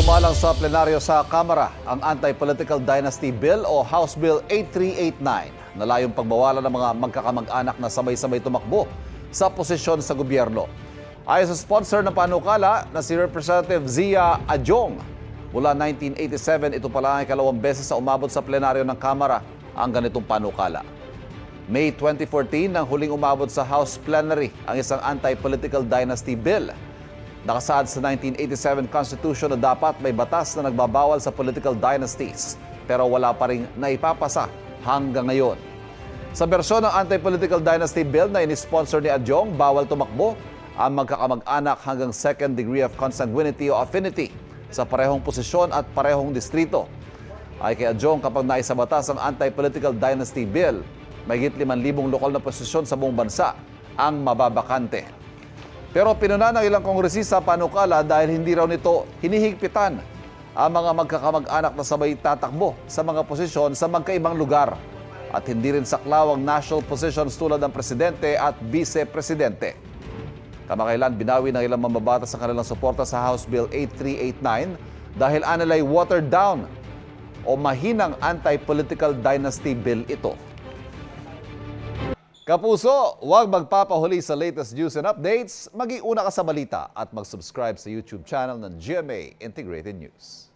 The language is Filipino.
Sumalang sa plenaryo sa Kamara ang Anti-Political Dynasty Bill o House Bill 8389 na layong pagbawalan ng mga magkakamag-anak na sabay-sabay tumakbo sa posisyon sa gobyerno. Ayon sa sponsor ng panukala na si Representative Zia Adjong, mula 1987 ito pala ang ikalawang beses sa umabot sa plenaryo ng Kamara ang ganitong panukala. May 2014 nang huling umabot sa House Plenary ang isang Anti-Political Dynasty Bill. Nakasaad sa 1987 Constitution na dapat may batas na nagbabawal sa political dynasties pero wala pa rin naipapasa hanggang ngayon. Sa bersyon ng Anti-Political Dynasty Bill na inisponsor ni Adjong, bawal tumakbo ang magkakamag-anak hanggang second degree of consanguinity o affinity sa parehong posisyon at parehong distrito. Ay kay Adjong, kapag naisabatas ang Anti-Political Dynasty Bill, mahigit 5,000 lokal na posisyon sa buong bansa ang mababakante. Pero pinuna ng ilang kongresista panukala dahil hindi raw nito hinihigpitan ang mga magkakamag-anak na sabay tatakbo sa mga posisyon sa magkaibang lugar at hindi rin saklaw ang national positions tulad ng presidente at vice-presidente. Kamakailan binawi ng ilang mambabatas sa kanilang suporta sa House Bill 8389 dahil anilay watered down o mahinang anti-political dynasty bill ito. Kapuso, huwag magpapahuli sa latest news and updates. Mag-iuna ka sa balita at mag-subscribe sa YouTube channel ng GMA Integrated News.